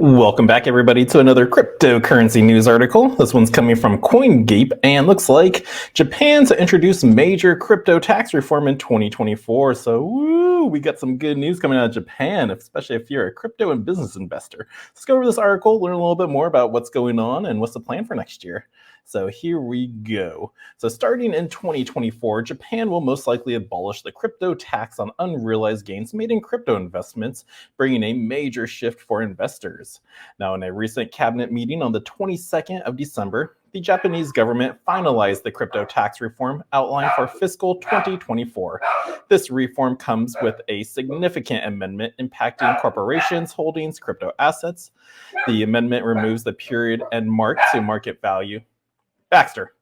Welcome back, everybody, to another cryptocurrency news article. This one's coming from CoinGape, and looks like Japan to introduce major crypto tax reform in 2024. So, woo, we got some good news coming out of Japan, especially if you're a crypto and business investor. Let's go over this article, learn a little bit more about what's going on and what's the plan for next year. So here we go. So starting in 2024, Japan will most likely abolish the crypto tax on unrealized gains made in crypto investments, bringing a major shift for investors. Now, in a recent cabinet meeting on the 22nd of December, the Japanese government finalized the crypto tax reform outline for fiscal 2024. This reform comes with a significant amendment impacting corporations' holdings crypto assets. The amendment removes the period and mark to market value. Baxter.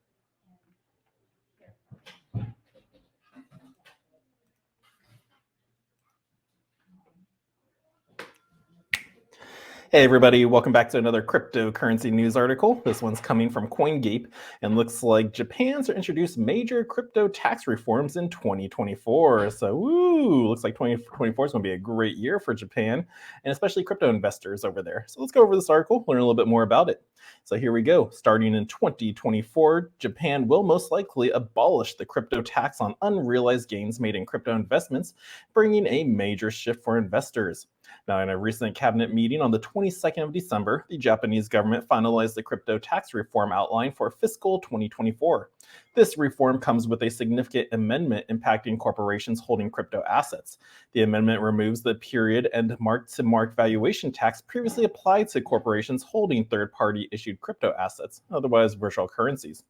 Hey everybody, welcome back to another cryptocurrency news article. This one's coming from CoinGape, and looks like Japan to introduce major crypto tax reforms in 2024. So, looks like 2024 is going to be a great year for Japan, and especially crypto investors over there. So let's go over this article, learn a little bit more about it. So here we go. Starting in 2024, Japan will most likely abolish the crypto tax on unrealized gains made in crypto investments, bringing a major shift for investors. Now, in a recent cabinet meeting on the 22nd of December, the Japanese government finalized the crypto tax reform outline for fiscal 2024. This reform comes with a significant amendment impacting corporations holding crypto assets. The amendment removes the period and mark-to-market valuation tax previously applied to corporations holding third-party issued crypto assets, otherwise virtual currencies.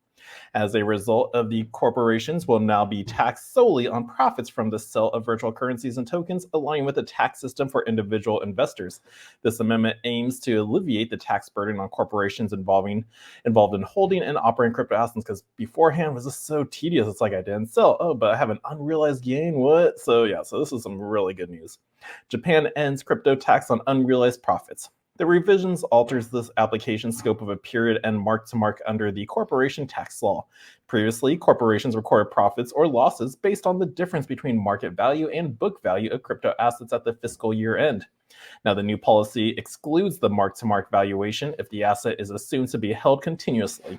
As a result of the corporations will now be taxed solely on profits from the sale of virtual currencies and tokens, aligning with the tax system for individual investors. This amendment aims to alleviate the tax burden on corporations involved in holding and operating crypto assets, because beforehand it was just so tedious. It's like, I didn't sell. Oh, but I have an unrealized gain. What? So this is some really good news. Japan ends crypto tax on unrealized profits. The revisions alters this application scope of a period and mark-to-market under the corporation tax law. Previously, corporations recorded profits or losses based on the difference between market value and book value of crypto assets at the fiscal year end. Now, the new policy excludes the mark-to-market valuation if the asset is assumed to be held continuously.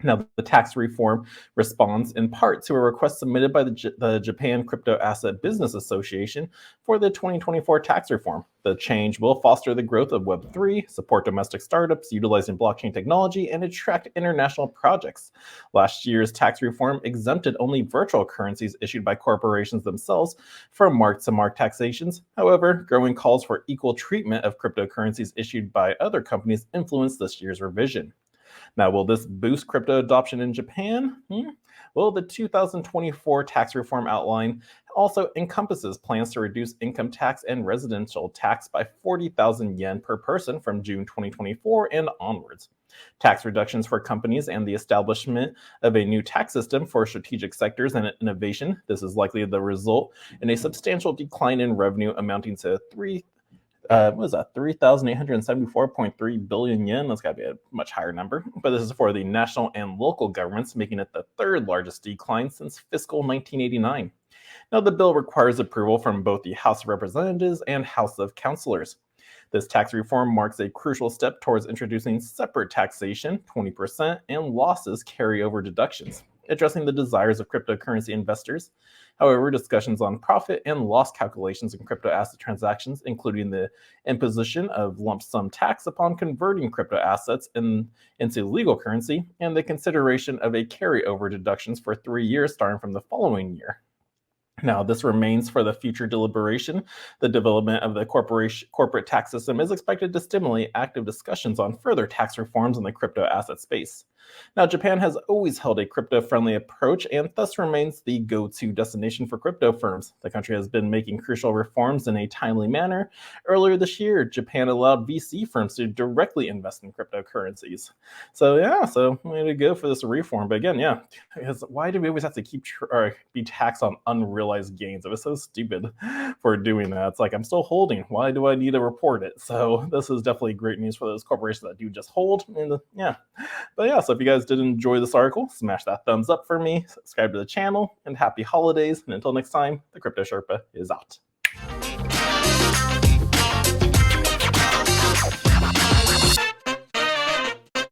Now, the tax reform responds in part to a request submitted by the Japan Crypto Asset Business Association for the 2024 tax reform. The change will foster the growth of Web3, support domestic startups utilizing blockchain technology, and attract international projects. Last year's tax reform exempted only virtual currencies issued by corporations themselves from mark-to-market taxations. However, growing calls for equal treatment of cryptocurrencies issued by other companies influenced this year's revision. Now, will this boost crypto adoption in Japan? Well, the 2024 tax reform outline also encompasses plans to reduce income tax and residential tax by 40,000 yen per person from June 2024 and onwards. Tax reductions for companies and the establishment of a new tax system for strategic sectors and innovation. This is likely to result in a substantial decline in revenue amounting to 3,874.3 billion yen. That's got to be a much higher number. But this is for the national and local governments, making it the third largest decline since fiscal 1989. Now, the bill requires approval from both the House of Representatives and House of Councilors. This tax reform marks a crucial step towards introducing separate taxation, 20%, and losses carryover deductions, addressing the desires of cryptocurrency investors. However, discussions on profit and loss calculations in crypto asset transactions, including the imposition of lump sum tax upon converting crypto assets into legal currency, and the consideration of a carryover deductions for 3 years starting from the following year. Now, this remains for the future deliberation. The development of the corporate tax system is expected to stimulate active discussions on further tax reforms in the crypto asset space. Now, Japan has always held a crypto-friendly approach and thus remains the go-to destination for crypto firms. The country has been making crucial reforms in a timely manner. Earlier this year, Japan allowed VC firms to directly invest in cryptocurrencies. So way to go for this reform. But again, because why do we always have to be taxed on unrealized gains? It was so stupid for doing that. It's like, I'm still holding. Why do I need to report it? So this is definitely great news for those corporations that do just hold. So if you guys did enjoy this article, smash that thumbs up for me, subscribe to the channel, and happy holidays. And until next time, the Crypto Sherpa is out.